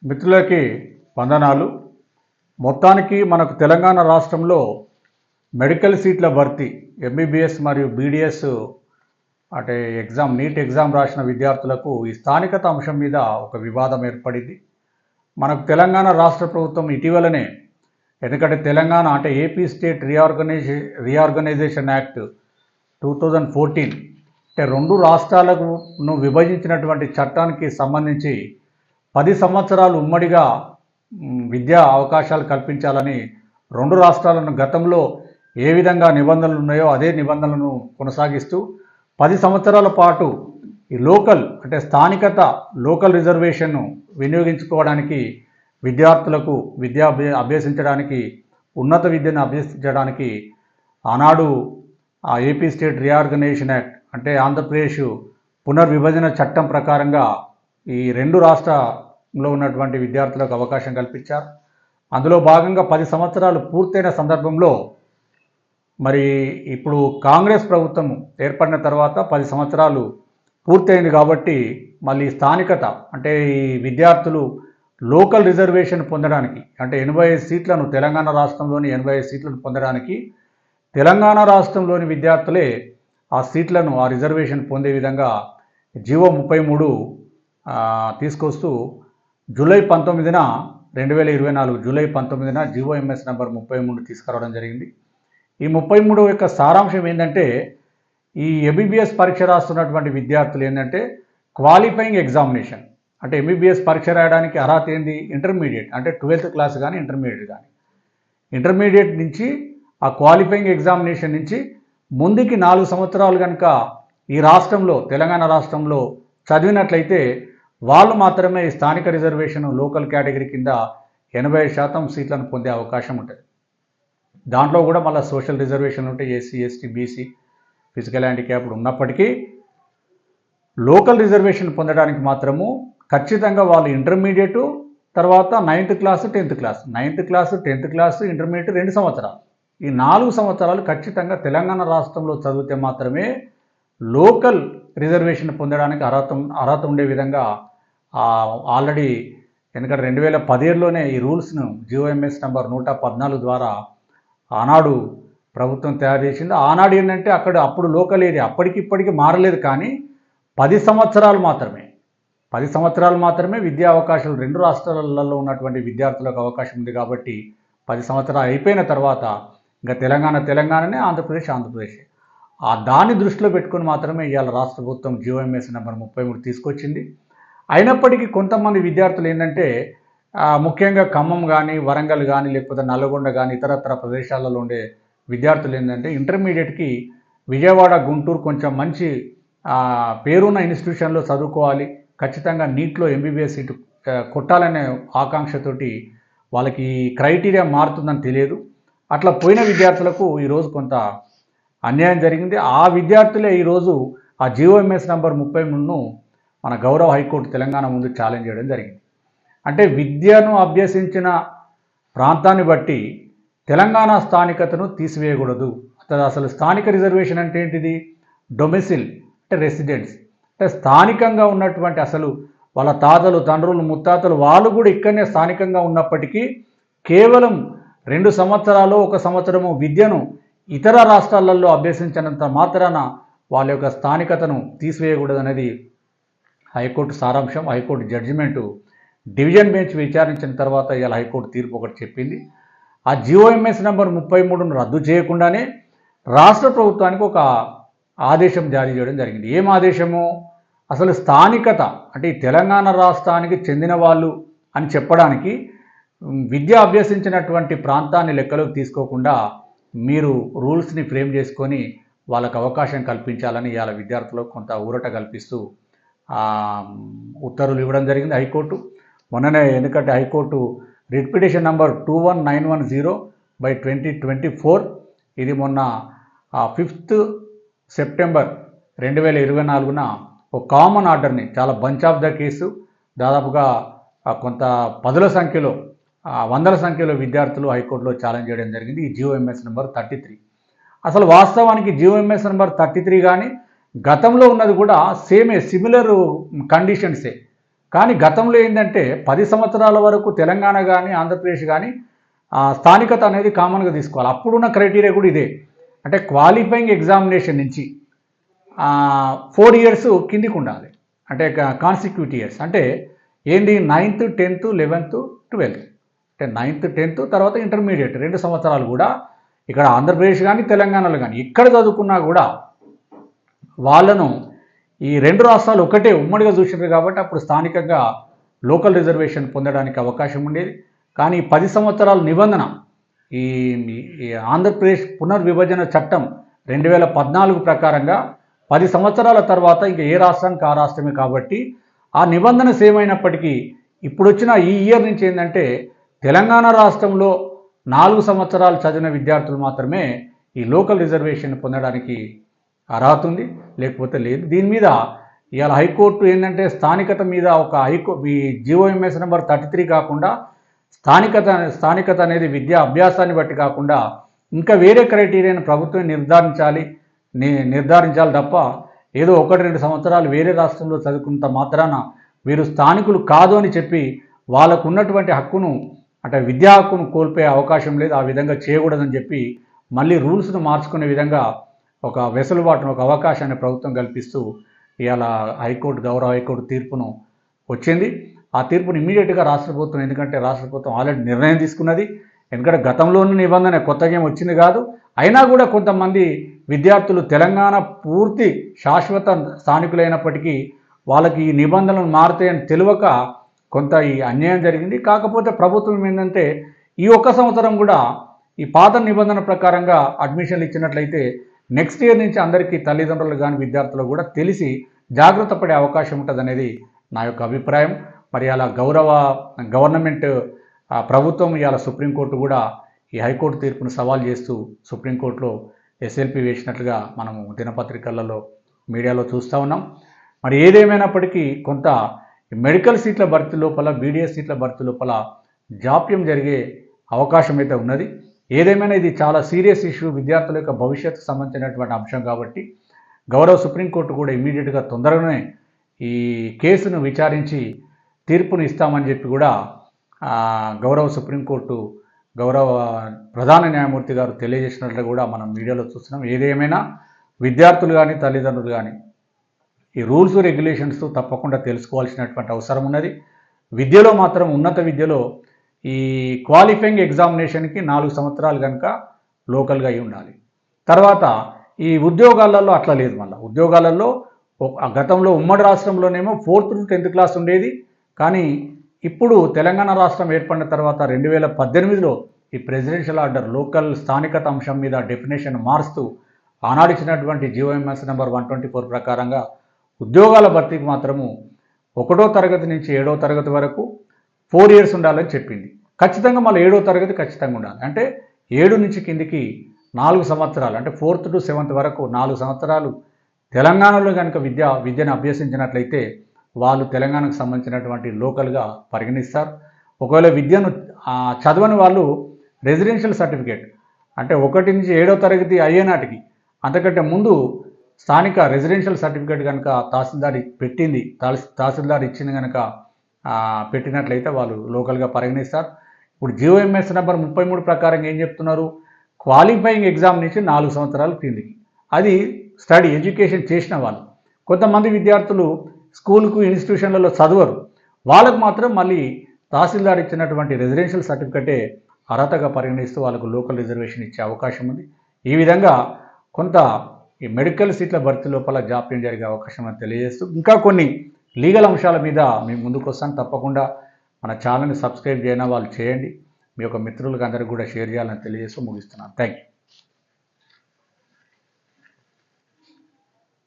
మిత్రులకి వందనాలు. మొత్తానికి మనకు తెలంగాణ రాష్ట్రంలో మెడికల్ సీట్ల భర్తీ ఎంబీబీఎస్ మరియు బీడీఎస్ అంటే నీట్ ఎగ్జామ్ రాసిన విద్యార్థులకు ఈ స్థానికత అంశం మీద ఒక వివాదం ఏర్పడింది. మనకు తెలంగాణ రాష్ట్ర ప్రభుత్వం ఇటీవలనే, ఎందుకంటే తెలంగాణ అంటే ఏపీ స్టేట్ రీఆర్గనైజేషన్ యాక్ట్ 2014 అంటే రెండు రాష్ట్రాలను విభజించినటువంటి చట్టానికి సంబంధించి 10 సంవత్సరాలు ఉమ్మడిగా విద్యా అవకాశాలు కల్పించాలని రెండు రాష్ట్రాలను గతంలో ఏ విధంగా నిబంధనలు ఉన్నాయో అదే నిబంధనలను కొనసాగిస్తూ 10 సంవత్సరాల పాటు ఈ స్థానికత లోకల్ రిజర్వేషన్ను వినియోగించుకోవడానికి విద్యార్థులకు అభ్యసించడానికి ఉన్నత విద్యను అభ్యసించడానికి ఆనాడు ఆ ఏపీ స్టేట్ రీఆర్గనైజేషన్ యాక్ట్ అంటే ఆంధ్రప్రదేశ్ పునర్విభజన చట్టం ప్రకారంగా ఈ రెండు రాష్ట్రంలో ఉన్నటువంటి విద్యార్థులకు అవకాశం కల్పించారు. అందులో భాగంగా 10 సంవత్సరాలు పూర్తయిన సందర్భంలో మరి ఇప్పుడు కాంగ్రెస్ ప్రభుత్వం ఏర్పడిన తర్వాత 10 సంవత్సరాలు పూర్తయింది కాబట్టి మళ్ళీ స్థానికత అంటే ఈ విద్యార్థులు లోకల్ రిజర్వేషన్ పొందడానికి అంటే 85 సీట్లను తెలంగాణ రాష్ట్రంలోని 85 సీట్లను పొందడానికి తెలంగాణ రాష్ట్రంలోని విద్యార్థులే ఆ సీట్లను ఆ రిజర్వేషన్ పొందే విధంగా జీవో 33 తీసుకొస్తూ జూలై 19న 2024 జూలై 19న జీవో ఎంఎస్ నెంబర్ 33 తీసుకురావడం జరిగింది. ఈ 33 యొక్క సారాంశం ఏంటంటే ఈ ఎంబీబీఎస్ పరీక్ష రాస్తున్నటువంటి విద్యార్థులు ఏంటంటే క్వాలిఫైయింగ్ ఎగ్జామినేషన్ అంటే ఎంబీబీఎస్ పరీక్ష రాయడానికి అర్హత ఏంది, ఇంటర్మీడియట్ అంటే 12th క్లాస్ కానీ ఇంటర్మీడియట్ నుంచి ఆ క్వాలిఫైయింగ్ ఎగ్జామినేషన్ నుంచి ముందుకి 4 సంవత్సరాలు కనుక ఈ రాష్ట్రంలో తెలంగాణ రాష్ట్రంలో చదివినట్లయితే వాళ్ళు మాత్రమే ఈ స్థానిక రిజర్వేషన్ లోకల్ కేటగిరీ కింద 85% సీట్లను పొందే అవకాశం ఉంటుంది. దాంట్లో కూడా మళ్ళీ సోషల్ రిజర్వేషన్లు ఉంటాయి, SC ST BC physical handicapped ఉన్నప్పటికీ లోకల్ రిజర్వేషన్ పొందడానికి మాత్రము ఖచ్చితంగా వాళ్ళు ఇంటర్మీడియట్ తర్వాత 9th class 10th class intermediate 2 సంవత్సరాలు ఈ 4 సంవత్సరాలు ఖచ్చితంగా తెలంగాణ రాష్ట్రంలో చదివితే మాత్రమే లోకల్ రిజర్వేషన్ పొందడానికి అర్హత ఉండే విధంగా ఆల్రెడీ ఎందుకంటే 2017లోనే ఈ రూల్స్ను జిఓఎంఎస్ నెంబర్ 114 ద్వారా ఆనాడు ప్రభుత్వం తయారు చేసింది. ఆనాడు ఏంటంటే అప్పుడు లోకల్ ఏరియా అప్పటికిప్పటికీ మారలేదు, కానీ 10 సంవత్సరాలు మాత్రమే విద్యా అవకాశాలు రెండు రాష్ట్రాలలో ఉన్నటువంటి విద్యార్థులకు అవకాశం ఉంది. కాబట్టి 10 సంవత్సరాలు అయిపోయిన తర్వాత ఇంకా తెలంగాణనే, ఆంధ్రప్రదేశ్ దాన్ని దృష్టిలో పెట్టుకుని మాత్రమే ఇవాళ రాష్ట్ర ప్రభుత్వం జిఓఎంఎస్ నెంబర్ 33 తీసుకొచ్చింది. అయినప్పటికీ కొంతమంది విద్యార్థులు ఏంటంటే ముఖ్యంగా ఖమ్మం కానీ వరంగల్ కానీ లేకపోతే నల్లగొండ కానీ ఇతరత్ర ప్రదేశాలలో ఉండే విద్యార్థులు ఏంటంటే ఇంటర్మీడియట్కి విజయవాడ గుంటూరు కొంచెం మంచి పేరున్న ఇన్స్టిట్యూషన్లో చదువుకోవాలి, ఖచ్చితంగా నీట్లో ఎంబీబీఎస్ సీటు కొట్టాలనే ఆకాంక్షతోటి వాళ్ళకి క్రైటీరియా మారుతుందని తెలియదు. అట్లా పోయిన విద్యార్థులకు ఈరోజు కొంత అన్యాయం జరిగింది. ఆ విద్యార్థులే ఈరోజు ఆ జిఓఎంఎస్ నెంబర్ 33ను మన గౌరవ హైకోర్టు తెలంగాణ ముందు ఛాలెంజ్ చేయడం జరిగింది. అంటే విద్యను అభ్యసించిన ప్రాంతాన్ని బట్టి తెలంగాణ స్థానికతను తీసివేయకూడదు. అసలు స్థానిక రిజర్వేషన్ అంటే ఏంటిది, డొమిసిల్ అంటే రెసిడెన్స్ అంటే స్థానికంగా ఉన్నటువంటి అసలు వాళ్ళ తాతలు తండ్రులు ముత్తాతలు వాళ్ళు కూడా ఇక్కడనే స్థానికంగా ఉన్నప్పటికీ కేవలం 2 సంవత్సరాలు 1 సంవత్సరము విద్యను ఇతర రాష్ట్రాలలో అభ్యసించినంత మాత్రాన వాళ్ళ యొక్క స్థానికతను తీసివేయకూడదు అనేది హైకోర్టు సారాంశం. హైకోర్టు జడ్జిమెంటు డివిజన్ బెంచ్ విచారించిన తర్వాత ఇవాళ హైకోర్టు తీర్పు ఒకటి చెప్పింది. ఆ జిఓఎంఎస్ నెంబర్ 33ను రద్దు చేయకుండానే రాష్ట్ర ప్రభుత్వానికి ఒక ఆదేశం జారీ చేయడం జరిగింది. ఏం ఆదేశము, అసలు స్థానికత అంటే ఈ తెలంగాణ రాష్ట్రానికి చెందిన వాళ్ళు అని చెప్పడానికి విద్య అభ్యసించినటువంటి ప్రాంతాన్ని లెక్కలోకి తీసుకోకుండా మీరు రూల్స్ని ఫ్రేమ్ చేసుకొని వాళ్ళకు అవకాశం కల్పించాలని ఇవాళ విద్యార్థులకు కొంత ఊరట కల్పిస్తూ ఉత్తర్వులు ఇవ్వడం జరిగింది హైకోర్టు. మొన్ననే ఎందుకంటే హైకోర్టు రిట్ పిటిషన్ నంబర్ 21910/2024 ఇది మొన్న 5th సెప్టెంబర్ 2024న ఒక కామన్ ఆర్డర్ని చాలా బంచ్ ఆఫ్ ద కేసు దాదాపుగా కొంత వందల సంఖ్యలో విద్యార్థులు హైకోర్టులో ఛాలెంజ్ చేయడం జరిగింది ఈ జిఓఎంఎస్ నెంబర్ 33. అసలు వాస్తవానికి జిఓఎంఎస్ నెంబర్ 33 కానీ గతంలో ఉన్నది కూడా సిమిలర్ కండిషన్సే. కానీ గతంలో ఏంటంటే 10 సంవత్సరాల వరకు తెలంగాణ కానీ ఆంధ్రప్రదేశ్ కానీ స్థానికత అనేది కామన్గా తీసుకోవాలి. అప్పుడున్న క్రైటీరియా కూడా ఇదే. అంటే క్వాలిఫైయింగ్ ఎగ్జామినేషన్ నుంచి 4 ఇయర్స్ కిందికి ఉండాలి. అంటే కాన్సిక్యూటివ్ ఇయర్స్ అంటే ఏంటి 9th 10th 11th 12th అంటే 9th 10th తర్వాత ఇంటర్మీడియట్ 2 సంవత్సరాలు కూడా ఇక్కడ ఆంధ్రప్రదేశ్ కానీ తెలంగాణలో కానీ ఎక్కడ చదువుకున్నా కూడా వాళ్ళను ఈ 2 రాష్ట్రాలు ఒకటే ఉమ్మడిగా చూసినారు కాబట్టి అప్పుడు స్థానికంగా లోకల్ రిజర్వేషన్ పొందడానికి అవకాశం ఉండేది. కానీ 10 సంవత్సరాల నిబంధన ఈ ఆంధ్రప్రదేశ్ పునర్విభజన చట్టం 2014 ప్రకారంగా 10 సంవత్సరాల తర్వాత ఇంకా ఏ రాష్ట్రానికి ఆ రాష్ట్రమే కాబట్టి ఆ నిబంధన సేమ్ అయినప్పటికీ ఇప్పుడు వచ్చిన ఈ ఇయర్ నుంచి ఏంటంటే తెలంగాణ రాష్ట్రంలో 4 సంవత్సరాలు చదివిన విద్యార్థులు మాత్రమే ఈ లోకల్ రిజర్వేషన్ పొందడానికి అర్హత ఉంది, లేకపోతే లేదు. దీని మీద ఇవాళ హైకోర్టు ఏంటంటే స్థానికత మీద ఒక ఈ జీఓఎంఎస్ నెంబర్ 33 కాకుండా స్థానికత అనేది విద్యా అభ్యాసాన్ని బట్టి కాకుండా ఇంకా వేరే క్రైటీరియాను ప్రభుత్వం నిర్ధారించాలి తప్ప ఏదో 1-2 సంవత్సరాలు వేరే రాష్ట్రంలో చదువుకున్నంత మాత్రాన వీరు స్థానికులు కాదు అని చెప్పి వాళ్ళకు ఉన్నటువంటి హక్కును అంటే విద్యా హక్కును కోల్పోయే అవకాశం లేదు. ఆ విధంగా చేయకూడదని చెప్పి మళ్ళీ రూల్స్ను మార్చుకునే విధంగా ఒక వెసులుబాటును ఒక అవకాశాన్ని ప్రభుత్వం కల్పిస్తూ ఇవాళ గౌరవ హైకోర్టు తీర్పును వచ్చింది. ఆ తీర్పును ఇమ్మీడియట్గా రాష్ట్ర ప్రభుత్వం, ఎందుకంటే రాష్ట్ర ప్రభుత్వం ఆల్రెడీ నిర్ణయం తీసుకున్నది. ఎందుకంటే గతంలో ఉన్న నిబంధన కొత్తగా ఏం వచ్చింది కాదు. అయినా కూడా కొంతమంది విద్యార్థులు తెలంగాణ పూర్తి శాశ్వత స్థానికులైనప్పటికీ వాళ్ళకి ఈ నిబంధనలు మారుతాయని తెలియక కొంత ఈ అన్యాయం జరిగింది. కాకపోతే ప్రభుత్వం ఏంటంటే ఈ 1 సంవత్సరం కూడా ఈ పాత నిబంధన ప్రకారంగా అడ్మిషన్లు ఇచ్చినట్లయితే నెక్స్ట్ ఇయర్ నుంచి అందరికీ తల్లిదండ్రులు కానీ విద్యార్థులు కూడా తెలిసి జాగ్రత్త పడే అవకాశం ఉంటుంది అనేది నా యొక్క అభిప్రాయం. మరి అలా గవర్నమెంట్ ప్రభుత్వం ఇవాళ సుప్రీంకోర్టు కూడా ఈ హైకోర్టు తీర్పును సవాల్ చేస్తూ సుప్రీంకోర్టులో ఎస్ఎల్పి వేసినట్లుగా మనము దినపత్రికలలో మీడియాలో చూస్తూ ఉన్నాం. మరి ఏదేమైనప్పటికీ కొంత మెడికల్ సీట్ల భర్తీ లోపల బీడీఎస్ సీట్ల భర్తీ లోపల జాప్యం జరిగే అవకాశం అయితే ఉన్నది. ఏదేమైనా ఇది చాలా సీరియస్ ఇష్యూ, విద్యార్థుల యొక్క భవిష్యత్తుకు సంబంధించినటువంటి అంశం కాబట్టి గౌరవ సుప్రీంకోర్టు కూడా ఇమ్మీడియట్గా తొందరగానే ఈ కేసును విచారించి తీర్పును ఇస్తామని చెప్పి కూడా గౌరవ సుప్రీంకోర్టు గౌరవ ప్రధాన న్యాయమూర్తి గారు తెలియజేసినట్లు కూడా మనం మీడియాలో చూస్తున్నాం. ఏదేమైనా విద్యార్థులు కానీ తల్లిదండ్రులు కానీ ఈ రూల్స్ రెగ్యులేషన్స్ తప్పకుండా తెలుసుకోవాల్సినటువంటి అవసరం ఉన్నది. విద్యలో మాత్రం ఉన్నత విద్యలో ఈ క్వాలిఫైయింగ్ ఎగ్జామినేషన్కి 4 సంవత్సరాలు కనుక లోకల్గా అయి ఉండాలి. తర్వాత ఈ ఉద్యోగాలలో అట్లా లేదు. మళ్ళీ ఉద్యోగాలలో గతంలో ఉమ్మడి రాష్ట్రంలోనేమో 4th to 10th క్లాస్ ఉండేది. కానీ ఇప్పుడు తెలంగాణ రాష్ట్రం ఏర్పడిన తర్వాత 2018లో ఈ ప్రెసిడెన్షియల్ ఆర్డర్ లోకల్ స్థానికత అంశం మీద డెఫినేషన్ మారుస్తూ ఆనాడిచ్చినటువంటి జీఓఎంఎస్ నెంబర్ 124 ప్రకారంగా ఉద్యోగాల భర్తీకి మాత్రము 1వ తరగతి నుంచి 7వ తరగతి వరకు 4 ఇయర్స్ ఉండాలని చెప్పింది. ఖచ్చితంగా మళ్ళీ 7వ తరగతి ఖచ్చితంగా ఉండాలి. అంటే 7 నుంచి కిందికి 4 సంవత్సరాలు అంటే 4th to 7th వరకు 4 సంవత్సరాలు తెలంగాణలో కనుక విద్యను అభ్యసించినట్లయితే వాళ్ళు తెలంగాణకు సంబంధించినటువంటి లోకల్గా పరిగణిస్తారు. ఒకవేళ విద్యను చదవని వాళ్ళు రెసిడెన్షియల్ సర్టిఫికేట్ అంటే 1 నుంచి 7వ తరగతి అయ్యేనాటికి అంతకంటే ముందు స్థానిక రెసిడెన్షియల్ సర్టిఫికేట్ కనుక తహసీల్దార్ ఇచ్చిన కనుక పెట్టినట్లయితే వాళ్ళు లోకల్గా పరిగణిస్తారు. ఇప్పుడు జీఓఎంఎస్ నెంబర్ 33 ప్రకారం ఏం చెప్తున్నారు, క్వాలిఫైయింగ్ ఎగ్జామినేషన్ 4 సంవత్సరాలు కిందికి, అది స్టడీ ఎడ్యుకేషన్ చేసిన వాళ్ళు. కొంతమంది విద్యార్థులు స్కూల్కు ఇన్స్టిట్యూషన్లలో చదవరు, వాళ్ళకు మాత్రం మళ్ళీ తహసీల్దార్ ఇచ్చినటువంటి రెసిడెన్షియల్ సర్టిఫికేటే అర్హతగా పరిగణిస్తూ వాళ్ళకు లోకల్ రిజర్వేషన్ ఇచ్చే అవకాశం ఉంది. ఈ విధంగా కొంత ఈ మెడికల్ సీట్ల భర్తీ లోపల జాప్యం జరిగే అవకాశం అని తెలియజేస్తూ ఇంకా కొన్ని లీగల్ అంశాల మీద మేము ముందుకు వస్తాను. తప్పకుండా మన ఛానల్ని సబ్స్క్రైబ్ చేయని వాళ్ళు చేయండి. మీ యొక్క మిత్రులకు అందరికీ కూడా షేర్ చేయాలని తెలియజేస్తూ ముగిస్తున్నాను. Thank you.